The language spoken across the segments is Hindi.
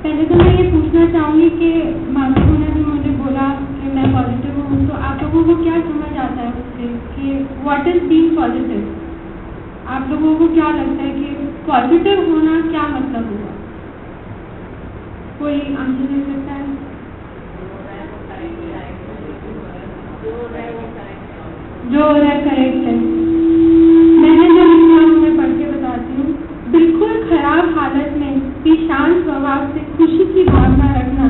पहले तो मैं ये पूछना चाहूँगी कि माधव ने भी मुझे बोला कि मैं पॉजिटिव हूँ, तो आप लोगों को क्या समझ आता है उससे कि व्हाट इज बीइंग पॉजिटिव? आप लोगों को क्या लगता है कि पॉजिटिव होना क्या मतलब हुआ? कोई आंसर दे सकता है? जो हो रहा है करेक्ट है। मैंने जो लिखा मैं पढ़ के बताती हूँ। बिल्कुल खराब हालत में भी शांत स्वभाव से खुशी की भावना रखना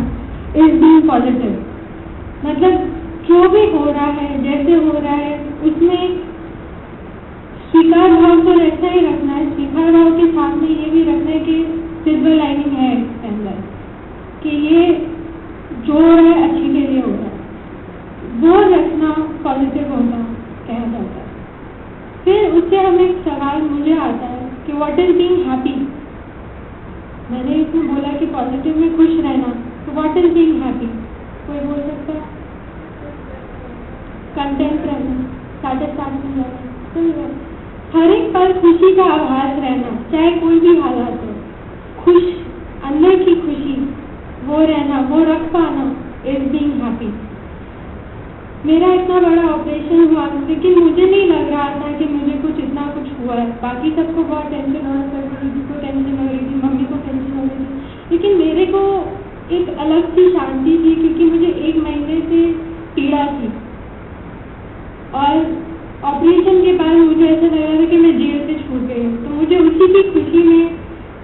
इज बीइंग पॉजिटिव। मतलब जो भी हो रहा है, जैसे हो रहा है, उसमें स्वीकार भाव तो ऐसा ही रखना है। स्वीकार भाव के साथ में ये भी रखना है कि सिल्वर लाइनिंग है इसके अंदर, कि ये जो हो रहा है अच्छे के लिए हो रहा है, वो रखना पॉजिटिव होना कहा जाता है। फिर उससे हमें एक सवाल मुझे आता है कि व्हाट इज बीइंग हैप्पी? मैंने इसमें बोला कि पॉजिटिव में खुश रहना, तो व्हाट इज बीइंग हैप्पी? कोई बोल सकता है? कंटेंट रहना, सैटिस्फैक्शन रहना, सही है। हर एक पल खुशी का आभास रहना, चाहे कोई भी हालात हो, खुश, अंदर की खुशी वो रहना, वो रख पाना इज बीइंग हैप्पी। मेरा इतना बड़ा ऑपरेशन हुआ, लेकिन मुझे नहीं लग रहा था कि मुझे इतना कुछ हुआ है। बाकी सबको बहुत टेंशन हो रहा था, दीदी को टेंशन हो रही थी, मम्मी को टेंशन हो रही थी, लेकिन मेरे को एक अलग सी शांति थी, क्योंकि मुझे 1 महीने से पीड़ा थी। और ऑपरेशन के बाद मुझे ऐसा लग रहा था कि मैं जेल से छूट गई हूँ। तो मुझे उसी की खुशी में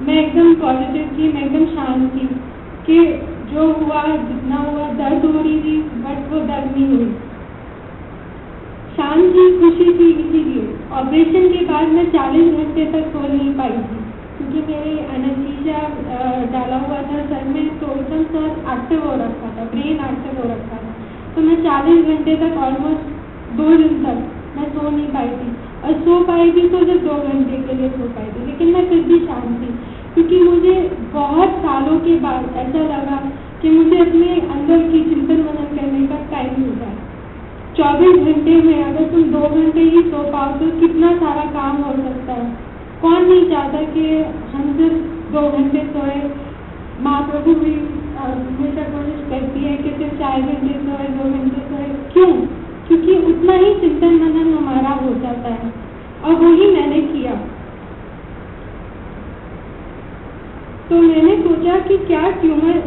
मैं एकदम पॉजिटिव थी, मैं एकदम शांत थी कि जो हुआ, जितना हुआ, दर्द हो रही थी, बट वो दर्द नहीं हुई, शांत थी, खुशी थी। इसीलिए ऑपरेशन के बाद मैं 40 घंटे तक सो नहीं पाई थी, क्योंकि मेरे एनेस्थीसिया डाला हुआ था सर में, तो एकदम सर एक्टिव हो रखा था, ब्रेन एक्टिव हो रखा था। तो मैं 40 घंटे तक, ऑलमोस्ट 2 दिन तक मैं सो नहीं पाई थी, और सो पाई थी तो सिर्फ 2 घंटे के लिए सो पाई थी, लेकिन मैं फिर भी शांत थी, क्योंकि मुझे बहुत सालों के बाद ऐसा लगा कि मुझे अपने अंदर की चिंतन मनन करने का टाइम मिलता है। 24 घंटे में अगर तुम 2 घंटे ही सो पाओ तो कितना सारा काम हो सकता है। कौन नहीं चाहता कि हम सिर्फ 2 घंटे सोए? महाप्रभु भी हमेशा कोशिश करती है कि सिर्फ 4 घंटे सोए, 2 घंटे सोए। क्यों? क्योंकि उतना ही चिंतन मनन हमारा हो जाता है, और वही मैंने किया। तो मैंने सोचा कि क्या ट्यूमर,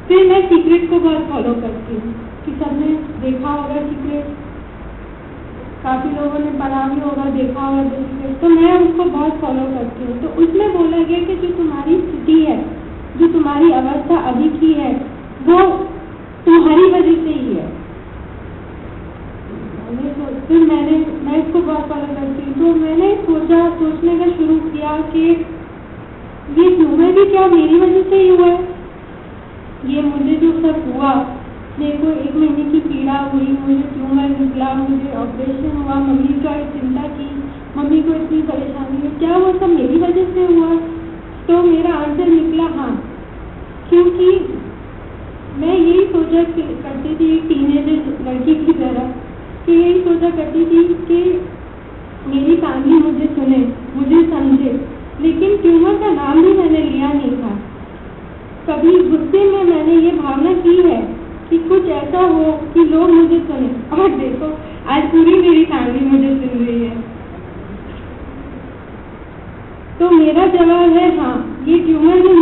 फिर मैं सीक्रेट को बहुत फॉलो करती हूँ, कि सबने देखा होगा सीक्रेट, काफी लोगों ने पढ़ा भी होगा, देखा होगा सीक्रेट, तो मैं उसको बहुत फॉलो करती हूँ। तो उसमें बोला गया कि जो तुम्हारी स्थिति है, जो तुम्हारी अवस्था अभी की है, वो तुम्हारी वजह से ही है। फिर मैं इसको बहुत फॉलो करती हूँ। तो मैंने सोचने का शुरू किया कि ये ट्यूमर भी क्या मेरी वजह से ही हुआ है? ये मुझे जो सब हुआ, मेरे को 1 महीने की पीड़ा हुई, मुझे ट्यूमर निकला, मुझे ऑपरेशन हुआ, मम्मी का चिंता की, मम्मी को इतनी परेशानी हुई, क्या वो सब मेरी वजह से हुआ? तो मेरा आंसर निकला हाँ, क्योंकि मैं यही सोचा करती थी, एक टीनेजर लड़की की तरह, कि यही सोचा करती थी कि मेरी फैमिली मुझे सुने, मुझे समझे, लेकिन ट्यूमर का नाम भी मैंने लिया नहीं था। कभी गुस्से में मैंने ये भावना की है कि कुछ ऐसा हो कि लोग मुझे सुने, और देखो आज पूरी मेरी फैमिली मुझे सुन रही है। तो मेरा जवाब है हाँ, ये ट्यूमर भी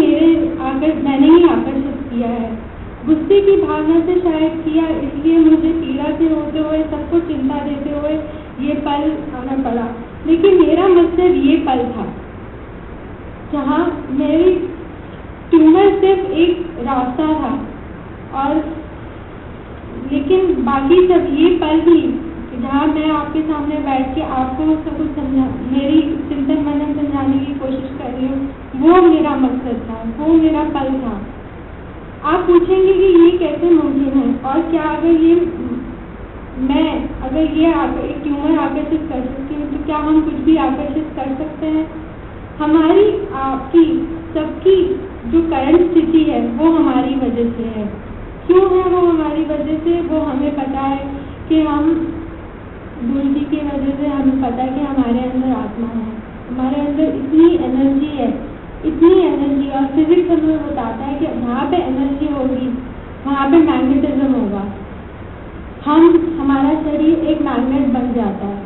मैंने ही आकर्षित किया है। गुस्से की भावना से शायद किया, इसलिए मुझे पीड़ा से होते हुए, सबको चिंता देते हुए ये पल आना पड़ा। लेकिन मेरा मकसद ये पल था जहाँ मेरी ट्यूमर सिर्फ एक रास्ता था, और लेकिन बाकी सब ये पल भी, जहाँ मैं आपके सामने बैठ के आपको सब कुछ मेरी चिंतन मनन समझाने की कोशिश कर रही हूँ, वो मेरा मकसद था, वो मेरा पल था। आप पूछेंगे कि ये कैसे मुमकिन है, और क्या अगर ये एक ट्यूमर आकर्षित कर सकती हूँ, तो क्या हम कुछ भी आकर्षित कर सकते हैं? हमारी, आपकी, सबकी जो करंट स्थिति है वो हमारी वजह से है। क्यों है वो हमारी वजह से? वो हमें पता है कि हम गुरु जी की वजह से, हमें पता है कि हमारे अंदर आत्मा है, हमारे अंदर इतनी एनर्जी है, इतनी एनर्जी। और फिजिक्स हमें बताता है कि जहाँ पे एनर्जी होगी वहाँ पे मैग्नेटिज्म होगा। हमारा शरीर एक मैग्नेट बन जाता है,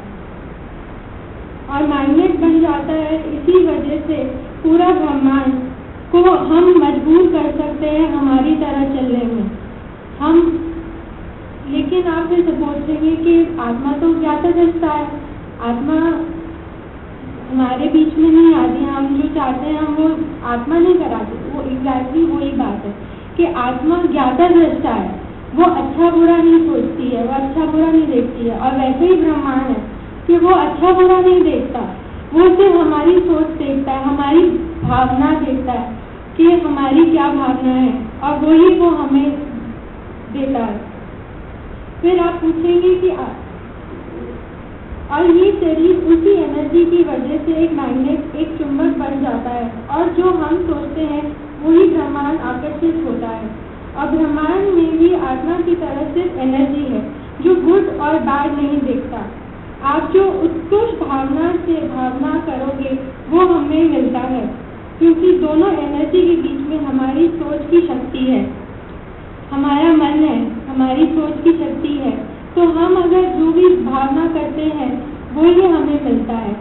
और मैग्नेट बन जाता है। इसी वजह से पूरा ब्रह्मांड को हम मजबूर कर सकते हैं हमारी तरह चलने में। लेकिन आप फिर सोचेंगे कि आत्मा तो ज्ञाता दृष्टा है, आत्मा हमारे बीच में नहीं आती, हम जो चाहते हैं हम वो आत्मा नहीं कराते। वो एग्जैक्टली वही बात है कि आत्मा ज्ञाता दृष्टा है, वो अच्छा बुरा नहीं सोचती है, वो अच्छा बुरा नहीं देखती है। और वैसे ही ब्रह्मांड है कि वो अच्छा बुरा नहीं देखता, वो सिर्फ हमारी सोच देखता है, हमारी भावना देखता है कि हमारी क्या भावना है, और वही वो हमें देता है। फिर आप पूछेंगे कि और ये शरीर उसी एनर्जी की वजह से एक मैग्नेट, एक चुंबक बन जाता है, और जो हम सोचते हैं वही ब्रह्मांड आकर्षित होता है। और ब्रह्मांड में भी आत्मा की तरह सिर्फ एनर्जी है जो गुड और बैड नहीं देखता। आप जो उत्कृष्ट भावना से भावना करोगे वो हमें मिलता है, क्योंकि दोनों एनर्जी के बीच में हमारी सोच की शक्ति है, हमारा मन है, हमारी सोच की शक्ति है। तो हम अगर जो भी भावना करते हैं वो ही हमें मिलता है।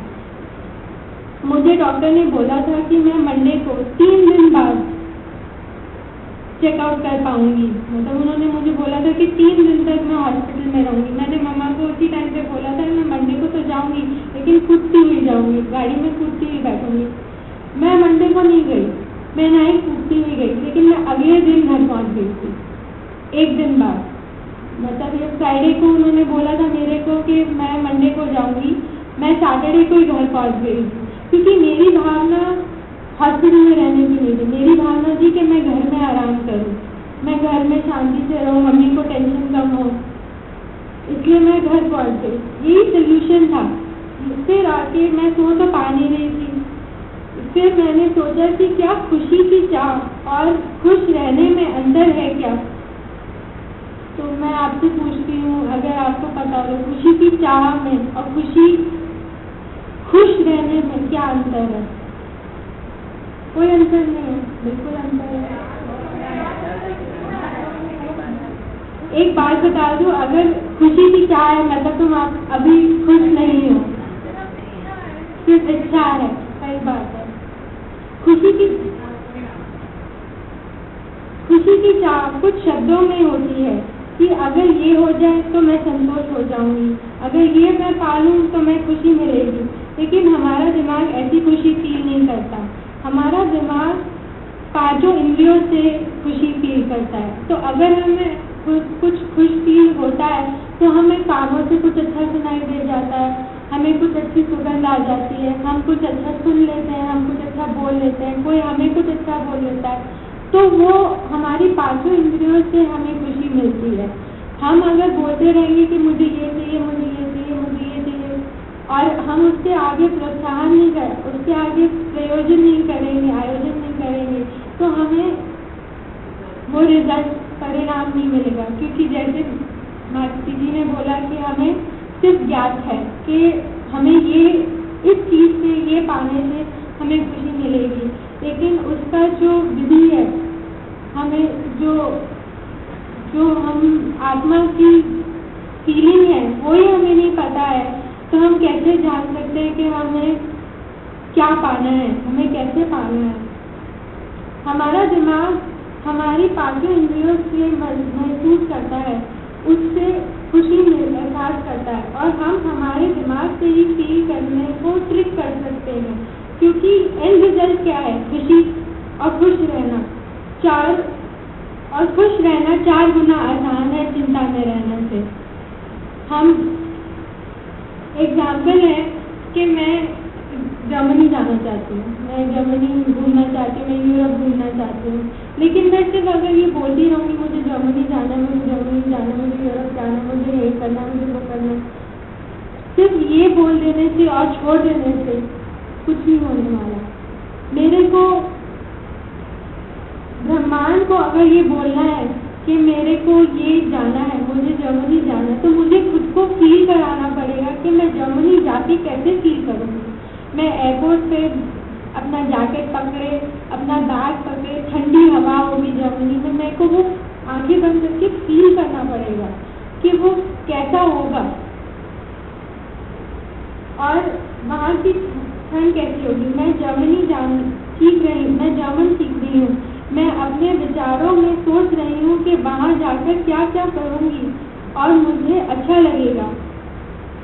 मुझे डॉक्टर ने बोला था कि मैं मंडे को 3 दिन बाद चेकआउट कर पाऊंगी। मतलब उन्होंने मुझे बोला था कि 3 दिन तक मैं हॉस्पिटल में रहूंगी। मैंने मम्मा को उसी टाइम पे बोला था मैं मंडे को तो जाऊंगी, लेकिन कूदती हुई जाऊंगी, गाड़ी में कूदती हुई बैठूंगी। मैं मंडे को नहीं गई, मैं ना ही कूदती हुई गई, लेकिन मैं अगले दिन घर पहुंच गई थी, 1 दिन बाद। मतलब ये फ्राइडे को उन्होंने बोला था मेरे को कि मैं मंडे को जाऊंगी, मैं सैटरडे को ही घर पहुंच गई, क्योंकि मेरी भावना हॉस्पिटल में रहने की नहीं थी। मेरी भावना थी कि मैं घर में आराम करूं, मैं घर में शांति से रहूं, मम्मी को टेंशन कम हो, इसलिए मैं घर पहुंच गई। यही सोल्यूशन था। फिर आके मैं सो तो पा नहीं रही थी। फिर मैंने सोचा कि क्या खुशी की चाह और खुश रहने में अंतर है क्या? तो मैं आपसे पूछती हूँ, अगर आपको पता हो खुशी की चाह में और खुश रहने में क्या अंतर है? कोई अंतर नहीं है, बिल्कुल अंतर है। एक बात बता दूं, अगर खुशी की चाह है मतलब तुम आप अभी खुश नहीं हो, सिर्फ इच्छा है, सही बात है। खुशी की चाह कुछ शब्दों में होती है कि अगर ये हो जाए तो मैं संतोष हो जाऊंगी, अगर ये मैं पालूं तो मैं खुशी मिलेगी। लेकिन हमारा दिमाग ऐसी खुशी फील नहीं करता। हमारा दिमाग 5 इंद्रियों से खुशी फील करता है। तो अगर हमें कुछ खुश फील होता है तो हमें कानों से कुछ अच्छा सुनाई दे जाता है, हमें कुछ अच्छी सुगंध आ जाती है, हम कुछ अच्छा सुन लेते हैं, हम कुछ अच्छा बोल लेते हैं, कोई हमें कुछ अच्छा बोल लेता है, तो वो हमारी 5 इंद्रियों से हमें खुशी मिलती है। हम अगर बोलते रहेंगे कि मुझे ये चाहिए, मुझे ये चाहिए, मुझे ये चाहिए, और हम उसके आगे प्रोत्साहन नहीं करें, उसके आगे प्रयोजन नहीं करेंगे, आयोजन नहीं करेंगे, तो हमें वो रिजल्ट परिणाम नहीं मिलेगा। क्योंकि जैसे माता जी ने बोला कि हमें सिर्फ ज्ञात है कि हमें ये इस चीज़ से, ये पाने से हमें खुशी मिलेगी, लेकिन उसका जो विधि है, हमें जो हम आत्मा की फीलिंग है वही हमें नहीं पता है। तो हम कैसे जान सकते हैं कि हमें क्या पाना है, हमें कैसे पाना है? हमारा दिमाग हमारी 5 इंद्रियों से महसूस करता है, उससे खुशी में एहसास करता है, और हम हमारे दिमाग से ही फील करने को ट्रिक कर सकते हैं। क्योंकि एंड रिजल्ट क्या है? खुशी और खुश रहना। 4 गुना आसान है चिंता में रहने से। हम एग्जाम्पल है कि मैं जर्मनी जाना चाहती हूँ, मैं जर्मनी घूमना चाहती हूँ, मैं यूरोप घूमना चाहती हूँ, लेकिन मैं सिर्फ अगर ये बोलती रहूँगी मुझे जर्मनी जाना है, मुझे जर्मनी जाना है, मुझे यूरोप जाना है, मुझे ये करना है, मुझे वो करना है, सिर्फ ये बोल देने से और छोड़ देने से कुछ नहीं होने वाला। मेरे को ब्रह्मांड को अगर ये बोलना है कि मेरे को ये जाना है, मुझे जर्मनी जाना है, तो मुझे खुद को फील कराना पड़ेगा कि मैं जर्मनी जाके कैसे फील करूँगी। मैं एयरपोर्ट पे अपना जैकेट पकड़े, अपना बैग पकड़े, ठंडी हवा होगी जर्मनी में, मेरे को वो आंखें बंद करके फील करना पड़ेगा कि वो कैसा होगा और वहाँ की ठंड कैसी होगी। मैं जर्मनी सीख रही हूँ, मैं जर्मन सीख रही हूँ, मैं अपने विचारों में सोच रही हूँ कि वहाँ जाकर क्या क्या करूँगी और मुझे अच्छा लगेगा।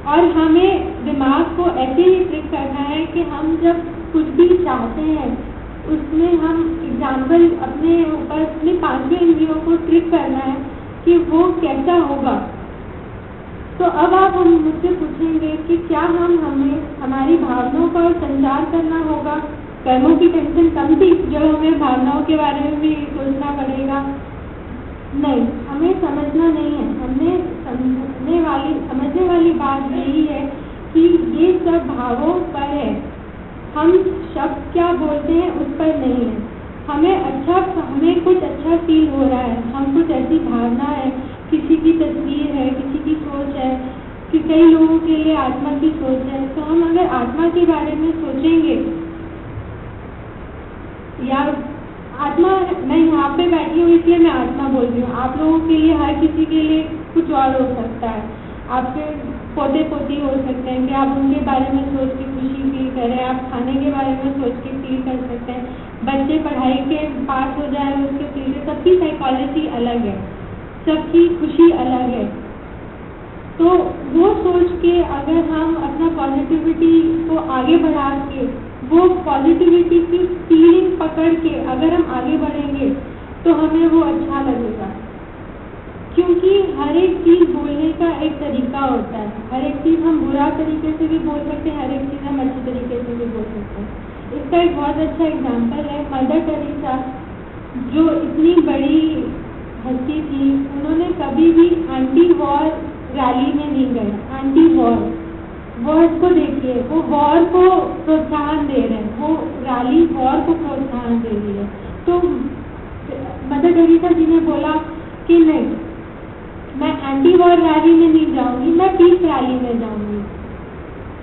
और हमें दिमाग को ऐसे ही ट्रिक करना है कि हम जब कुछ भी चाहते हैं उसमें हम एग्जाम्पल अपने ऊपर अपने पांचवें इंद्रियों को ट्रिक करना है कि वो कैसा होगा। तो अब आप हम मुझसे पूछेंगे कि क्या हमें हमारी भावनाओं का संचार करना होगा। कर्मों की टेंशन कम थी जो हमें भावनाओं के बारे में भी सोचना पड़ेगा। नहीं, हमें समझना नहीं है, हमें समझने वाली बात यही है कि ये सब भावों पर है, हम शब्द क्या बोलते हैं उस पर नहीं है। हमें कुछ अच्छा फील हो रहा है, हम कुछ ऐसी भावना है, किसी की तस्वीर है, किसी की सोच है, कि कई लोगों के लिए आत्मा की सोच है। तो हम अगर आत्मा के बारे में सोचेंगे या आत्मा, मैं यहाँ पे बैठी हूँ इसलिए मैं आत्मा बोल रही हूँ, आप लोगों के लिए हर किसी के लिए कुछ और हो सकता है। आपके पोते पोती हो सकते हैं कि आप उनके बारे में सोच के खुशी फील करें, आप खाने के बारे में सोच के फील कर सकते हैं, बच्चे पढ़ाई के पास हो जाए उसके फील, सबकी साइकोलॉजी अलग है, सबकी खुशी अलग है। तो वो सोच के अगर हम अपना पॉजिटिविटी को आगे बढ़ा के, वो पॉजिटिविटी की फीलिंग पकड़ के अगर हम आगे बढ़ेंगे तो हमें वो अच्छा लगेगा। क्योंकि हर एक चीज़ बोलने का एक तरीका होता है, हर एक चीज़ हम बुरा तरीके से भी बोल सकते हैं, हर एक चीज़ हम अच्छे तरीके से भी बोल सकते हैं। इसका एक बहुत अच्छा एग्जाम्पल है मदर टेरेसा, जो इतनी बड़ी हस्ती थी, उन्होंने कभी भी एंटी वॉर रैली में नहीं गए। एंटी वॉर को देखिए, वो वॉर को प्रोत्साहन दे रहे हैं, वो रैली वॉर को प्रोत्साहन दे रही है। तो मदर टेरेसा जी ने बोला कि नहीं, मैं एंटी वॉर रैली में नहीं जाऊंगी, मैं पीस रैली में जाऊंगी।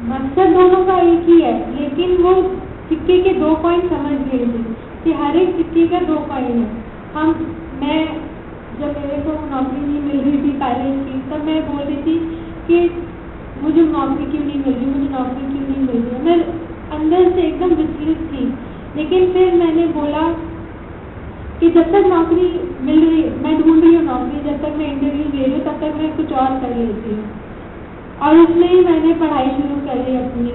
मकसद दोनों का एक ही है, लेकिन वो सिक्के के दो पॉइंट समझ गई थी कि हर एक सिक्के का दो पॉइंट है। मैं जब मेरे को नौकरी नहीं मिल रही थी पहले की, तब मैं बोल रही थी कि मुझे नौकरी क्यों नहीं मिल रही, मुझे नौकरी क्यों नहीं मिल रही। मैं अंदर से एकदम विचलित थी, लेकिन फिर मैंने बोला कि जब तक नौकरी मिल रही, मैं ढूंढ रही हूँ नौकरी, जब तक मैं इंटरव्यू दे रही हूँ तब तक मैं कुछ और कर लेती हूँ। और उसमें ही मैंने पढ़ाई शुरू करी अपनी,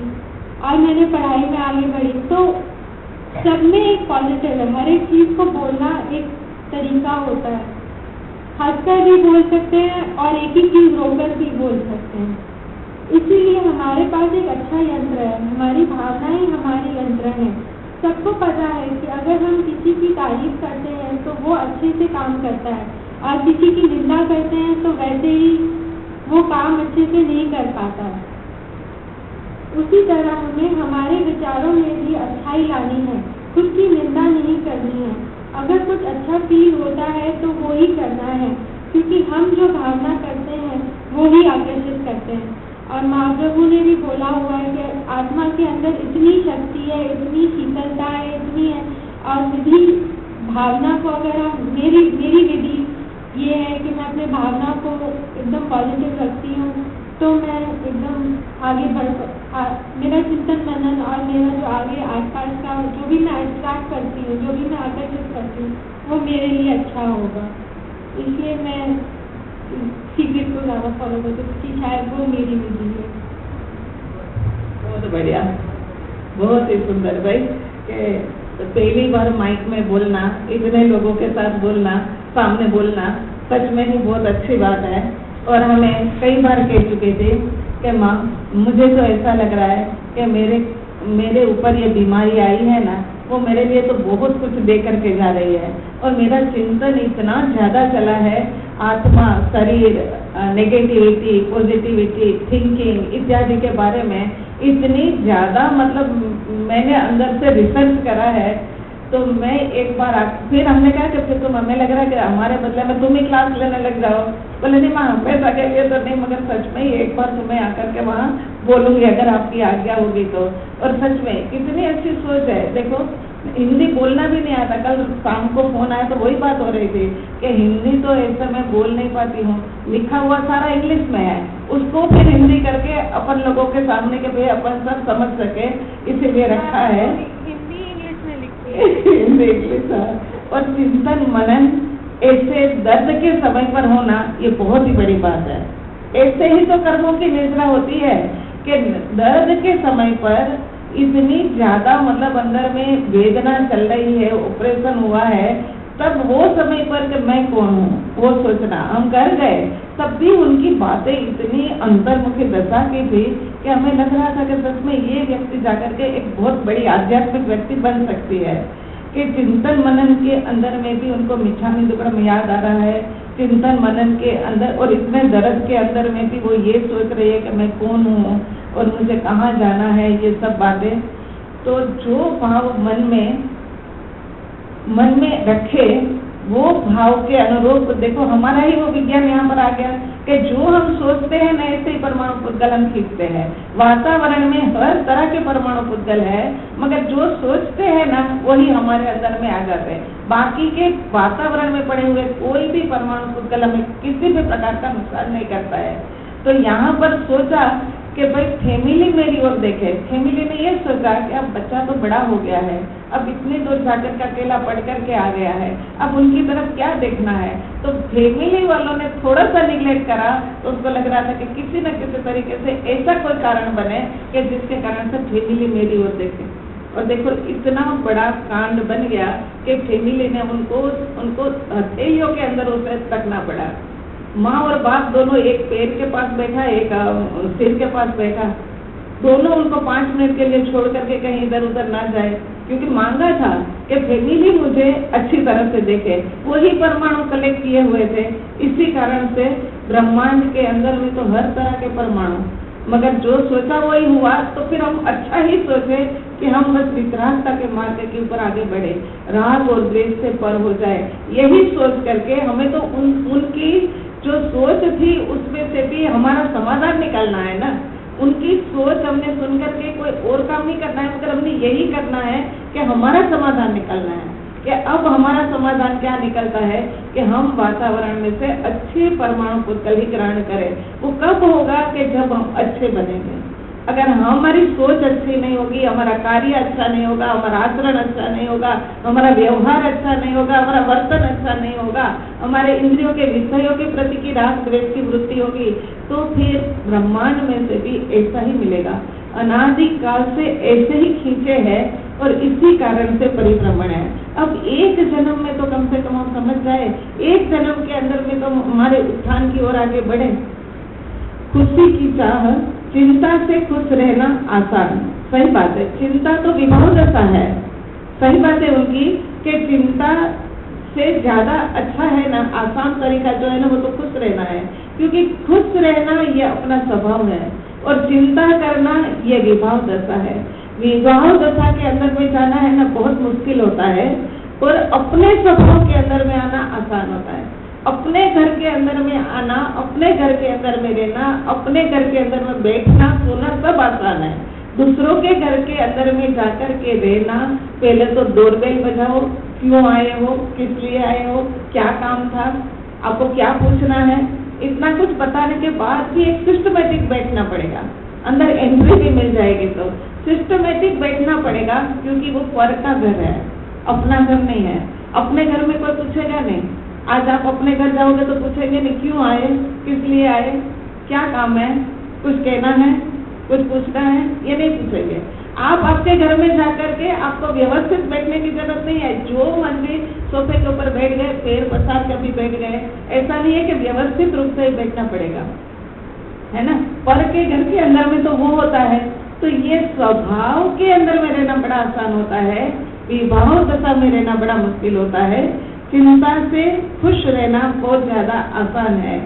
और मैंने पढ़ाई में आगे बढ़ी। तो सब में एक पॉजिटिव है, हर एक चीज़ को बोलना एक तरीका होता है। हंसकर भी बोल सकते हैं और एक ही चीज़ रोकर भी बोल सकते हैं। इसीलिए हमारे पास एक अच्छा यंत्र है, हमारी भावनाएं हमारी यंत्र हैं। सबको पता है कि अगर हम किसी की तारीफ करते हैं तो वो अच्छे से काम करता है, और किसी की निंदा करते हैं तो वैसे ही वो काम अच्छे से नहीं कर पाता है। उसी तरह हमें हमारे विचारों में भी अच्छाई लानी है, खुद की निंदा नहीं करनी है। अगर कुछ अच्छा फील होता है तो वो ही करना है, क्योंकि हम जो भावना करते हैं वो ही आकर्षित करते हैं। और महाप्रभु ने भी बोला हुआ है कि आत्मा के अंदर इतनी शक्ति है, इतनी शीतलता है, इतनी है। और विधि भावना को अगर हम, मेरी विधि ये है कि मैं अपने भावना को एकदम पॉजिटिव रखती हूँ, तो मैं एकदम आगे मेरा चिंतन मनन और मेरा जो आगे आसपास का जो भी मैं अट्रैक्ट करती हूँ, जो भी मैं आकर्षित करती हूँ, वो मेरे लिए अच्छा होगा। इसलिए मैं सीक्रेट को ज़्यादा फॉलो करती हूँ, क्योंकि शायद वो मेरी विधि है। बहुत बढ़िया, बहुत ही सुंदर भाई। तो पहली बार माइक में बोलना, इतने लोगों के साथ बोलना, सामने बोलना, सच में ही बहुत अच्छी बात है। और हमें कई बार कह चुके थे कि माँ, मुझे तो ऐसा लग रहा है कि मेरे ऊपर ये बीमारी आई है ना, वो मेरे लिए तो बहुत कुछ दे करके जा रही है। और मेरा चिंतन इतना ज़्यादा चला है, आत्मा, शरीर, नेगेटिविटी, पॉजिटिविटी, थिंकिंग इत्यादि के बारे में इतनी ज़्यादा, मतलब मैंने अंदर से रिसर्च करा है तो मैं एक बार फिर हमने कहा कि फिर तुम, हमें लग रहा है कि हमारे बदले में तुम ही क्लास लेने लग जाओ। बोले नहीं माँ, पैसा के लिए तो नहीं, मगर सच में ही एक बार तुम्हें आकर के वहाँ बोलूंगी अगर आपकी आज्ञा होगी तो। और सच में कितनी अच्छी सोच है। देखो हिंदी बोलना भी नहीं आता। कल शाम को फोन आया तो वही बात हो रही थी कि हिंदी तो ऐसे मैं बोल नहीं पाती हूँ, लिखा हुआ सारा इंग्लिश में है, उसको फिर हिंदी करके अपन लोगों के सामने के भाई अपन सब समझ सके, इसीलिए रखा है हिंदी इंग्लिश में लिखी है। हिंदी इंग्लिश। और चिंतन मनन ऐसे दर्द के समय पर होना ये बहुत ही बड़ी बात है। ऐसे ही तो कर्मों की निद्रा होती है कि दर्द के समय पर इतनी ज्यादा मतलब अंदर में वेदना चल रही है, ऑपरेशन हुआ है, तब वो समय पर कि मैं कौन हूँ वो सोचना हम कर गए। तब भी उनकी बातें इतनी अंतर्मुखी दशा की थी कि हमें लग रहा था कि सच में ये व्यक्ति जाकर के एक बहुत बड़ी आध्यात्मिक व्यक्ति बन सकती है। कि चिंतन मनन के अंदर में भी उनको मिच्छामी दुक्कड़म याद आ रहा है। चिंतन मनन के अंदर और इतने दर्द के अंदर में भी वो ये सोच रही है कि मैं कौन हूँ और मुझे कहाँ जाना है, ये सब बातें। तो जो भाव मन में रखे वो भाव के अनुरूप, देखो हमारा ही वो विज्ञान यहाँ पर आ गया कि जो हम सोचते हैं न ऐसे ही परमाणु पुद्गल हम खींचते हैं। वातावरण में हर तरह के परमाणु पुद्गल है, मगर जो सोचते हैं ना वही हमारे अंदर में आ जाते हैं। बाकी के वातावरण में पड़े हुए कोई भी परमाणु पुद्गल हमें किसी भी प्रकार का नुकसान नहीं करता है। तो यहाँ पर सोचा कि भाई फैमिली मेरी ओर देखे। फैमिली ने ये सोचा कि अब बच्चा तो बड़ा हो गया है, अब इतनी दूर जाकर के अकेला पढ़ करके आ गया है, अब उनकी तरफ क्या देखना है। तो फैमिली वालों ने थोड़ा सा निगलेक्ट करा तो उसको लग रहा था कि किसी न किसी तरीके से ऐसा कोई कारण बने कि जिसके कारण से फैमिली मेरी ओर देखे। और देखो इतना बड़ा कांड बन गया कि फैमिली ने उनको हथेलियों के अंदर उसे तकना पड़ा। माँ और बाप दोनों एक पैर के पास बैठा, एक सिर के पास बैठा, दोनों उनको 5 मिनट के लिए छोड़ करके कहीं इधर उधर ना जाए, क्योंकि मांगा था कि फैमिली मुझे अच्छी तरह से देखे। वही परमाणु कलेक्ट किए हुए थे। इसी कारण से ब्रह्मांड के अंदर में तो हर तरह के परमाणु, मगर जो सोचा वही हुआ। तो फिर हम अच्छा ही सोचे कि हम बस वितरागता के मार्ग के ऊपर आगे बढ़े, राग और द्वेष से पर हो जाए। यही सोच करके हमें तो उनकी जो सोच थी उसमें से भी हमारा समाधान निकालना है ना। उनकी सोच हमने सुन करके कोई और काम नहीं करना है, मगर हमने यही करना है कि हमारा समाधान निकालना है। कि अब हमारा समाधान क्या निकलता है कि हम वातावरण में से अच्छे परमाणु पुद्गल ही ग्रहण करें। वो कब होगा कि जब हम अच्छे बनेंगे। अगर हमारी सोच अच्छी नहीं होगी, हमारा कार्य अच्छा नहीं होगा, हमारा आचरण अच्छा नहीं होगा, हमारा व्यवहार अच्छा नहीं होगा, हमारा वर्तन अच्छा नहीं होगा, हमारे इंद्रियों के विषयों के प्रति की राग द्वेष की वृत्ति होगी, तो फिर ब्रह्मांड में से भी ऐसा ही मिलेगा। अनादि काल से ऐसे ही खींचे हैं और इसी कारण से परिभ्रमण है। अब एक जन्म में तो कम से कम हम समझ जाए, एक जन्म के अंदर में तो हमारे उत्थान की ओर आगे बढ़े। खुशी की चाह, चिंता से खुश रहना आसान, सही बात है। चिंता तो विभव दशा है, सही बात है उनकी कि चिंता से ज्यादा अच्छा है ना, आसान तरीका जो है ना वो तो खुश रहना है, क्योंकि खुश रहना ये अपना स्वभाव है और चिंता करना ये विभव दशा है। विभव दशा के अंदर में जाना है ना बहुत मुश्किल होता है, और अपने स्वभाव के अंदर में आना आसान होता है। अपने घर के अंदर में आना, अपने घर के अंदर में रहना, अपने घर के अंदर में बैठना सोना सब आसान है। दूसरों के घर के अंदर में जाकर के रहना, पहले तो डोरबेल बजाओ, क्यों आए हो, किस लिए आए हो, क्या काम था, आपको क्या पूछना है, इतना कुछ बताने के बाद भी एक सिस्टमेटिक बैठना पड़ेगा। अंदर एंट्री भी मिल जाएगी तो सिस्टमेटिक बैठना पड़ेगा, क्योंकि वो पर का घर है, अपना घर नहीं है। अपने घर में कोई पूछेगा नहीं। आज आप अपने घर जाओगे तो पूछेंगे नहीं क्यों आए, किस लिए आए, क्या काम है, कुछ कहना है, कुछ पूछना है, ये नहीं पूछेंगे। आप आपके घर में जाकर के आपको व्यवस्थित बैठने की जरूरत नहीं है। जो मर्जी सोफे के ऊपर बैठ गए, पैर पसार कर भी बैठ गए, ऐसा नहीं है कि व्यवस्थित रूप से ही बैठना पड़ेगा, है ना। पर के घर के अंदर में तो वो होता है। तो ये स्वभाव के अंदर में रहना बड़ा आसान होता है, विभाव दशा में रहना बड़ा मुश्किल होता है। चिंता से खुश रहना बहुत ज्यादा आसान है।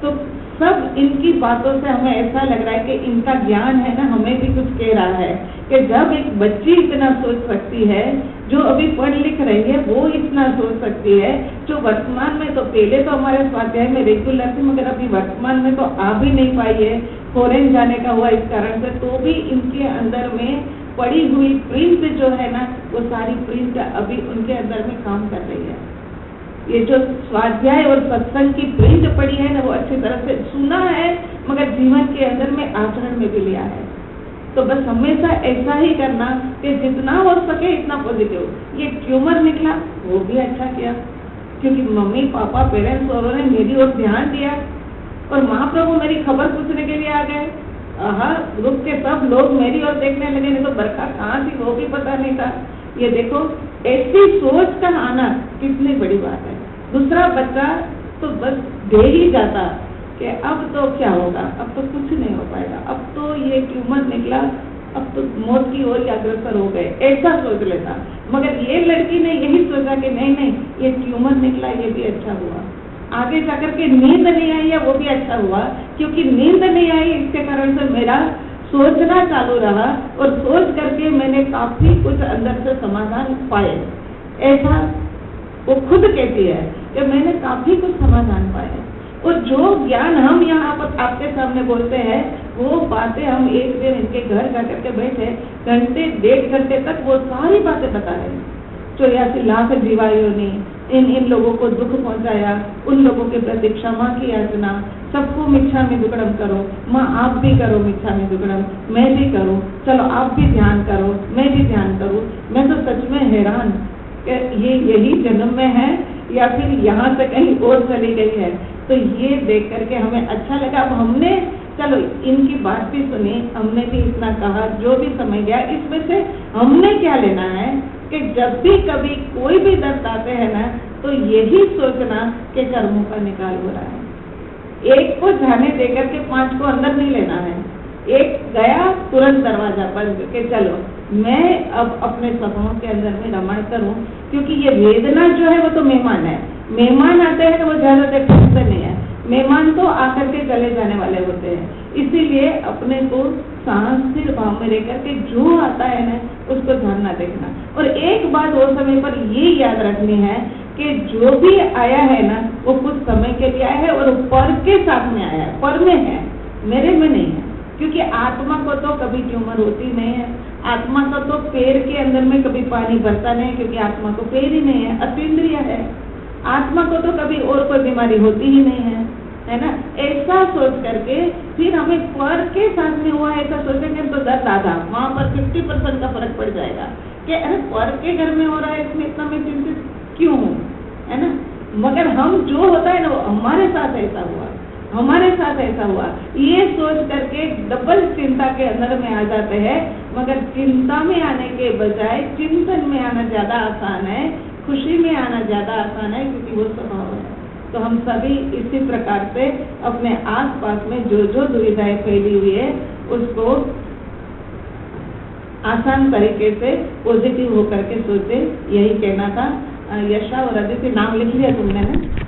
तो सब इनकी बातों से हमें ऐसा लग रहा है कि इनका ज्ञान है ना, हमें भी कुछ कह रहा है कि जब एक बच्ची इतना सोच सकती है, जो अभी पढ़ लिख रही है वो इतना सोच सकती है, जो वर्तमान में तो पहले तो हमारे स्वाध्याय में रेगुलर थी, मगर अभी वर्तमान में तो आ भी नहीं पाई है, फॉरेन जाने का हुआ इस कारण से, तो भी इनके अंदर में पड़ी हुई प्रिंट जो है ना, वो सारी प्रिंट अभी उनके अंदर में काम कर रही है। ये जो स्वाध्याय और सत्संग की प्रिंट पड़ी है ना, वो अच्छी तरह से सुना है, मगर जीवन के अंदर में आचरण में भी लिया है। तो बस हमेशा ऐसा ही करना कि जितना हो सके इतना पॉजिटिव। ये ट्यूमर निकला वो भी अच्छा किया, क्योंकि मम्मी पापा पेरेंट्स औरों ने मेरी ओर ध्यान दिया, और महाप्रभु मेरी खबर पूछने के लिए आ गए। ग्रुप के सब लोग मेरी ओर देखने लगे, नहीं तो बरखा कहाँ थी वो भी पता नहीं था। ये देखो, ऐसी सोच का आना कितनी बड़ी बात है। दूसरा बच्चा तो बस दे ही जाता कि अब तो क्या होगा, अब तो कुछ नहीं हो पाएगा, अब तो ये ट्यूमर निकला, अब तो मौत की ओर अग्रसर हो गए, ऐसा सोच लेता। मगर ये लड़की ने यही सोचा कि नहीं नहीं, ये ट्यूमर निकला, ये भी अच्छा हुआ। आगे जाकर के नींद नहीं आई है, वो भी अच्छा हुआ, क्योंकि नींद नहीं आई इसके कारण से मेरा सोचना चालू रहा, और सोच करके मैंने काफी कुछ अंदर से समाधान पाए। ऐसा वो खुद कहती है कि मैंने काफी कुछ समाधान पाए, और जो ज्ञान हम यहाँ पर आपके सामने बोलते हैं, वो बातें हम एक दिन इनके घर जाकर के बैठे घंटे 1.5 घंटे तक वो सारी बातें बता रहे हैं। 84 लाख जीवायों ने इन लोगों को दुख पहुंचाया, उन लोगों के प्रति क्षमा की याचना, सबको मिच्छामि दुक्कडम करो, माँ आप भी करो मिच्छामि दुक्कडम, मैं भी करूँ, चलो आप भी ध्यान करो, मैं भी ध्यान करूँ। मैं तो सच में हैरान कि ये यही जन्म में है या फिर यहाँ से कहीं और चली गई है। तो ये देख करके हमें अच्छा लगा। अब हमने चलो इनकी बात भी सुनी, हमने भी इतना कहा, जो भी समझ गया, इसमें से हमने क्या लेना है कि जब भी कभी कोई भी दर्द आते हैं ना, तो यही सोचना कि कर्मों का निकाल हो रहा है। एक को जाने देकर के 5 को अंदर नहीं लेना है। एक गया तुरंत दरवाजा बंद करके चलो मैं अब अपने सपनों के अंदर में रमण करूं, क्योंकि ये वेदना जो है वो तो मेहमान है। मेहमान आते हैं तो वो ज्यादा देर ठहरते नहीं है, मेहमान तो आकर के चले जाने वाले होते हैं। इसीलिए अपने को सांस्थिर भाव में रहकर के जो आता है ना उसको ध्यान ना देखना। और एक बात वो समय पर ये याद रखनी है कि जो भी आया है ना वो कुछ समय के लिए आया है, और पर के साथ में आया है, पर में है, मेरे में नहीं है। क्योंकि आत्मा को तो कभी ट्यूमर होती नहीं है, आत्मा का तो पैर के अंदर में कभी पानी भरता नहीं, क्योंकि आत्मा को पैर ही नहीं है, अतीन्द्रिय है। आत्मा को तो कभी और कोई बीमारी होती ही नहीं है ना। ऐसा सोच करके फिर हमें पर के साथ में हुआ ऐसा सोचेंगे तो दर्द आधा, वहाँ पर 50% का फर्क पड़ जाएगा कि अरे पर के घर में हो रहा है, इसमें इतना मैं चिंतित क्यों हूँ, है ना। मगर हम जो होता है ना वो हमारे साथ ऐसा हुआ, हमारे साथ ऐसा हुआ, ये सोच करके डबल चिंता के अंदर में आ जाते हैं। मगर चिंता में आने के बजाय चिंतन में आना ज्यादा आसान है, खुशी में आना ज्यादा आसान है, क्योंकि वो स्वभाव है। तो हम सभी इसी प्रकार से अपने आसपास में जो जो दुविधाएं फैली हुई है उसको आसान तरीके से पॉजिटिव होकर के सोचे, यही कहना था। यशा और अदिति नाम लिख लिया तुमने ना?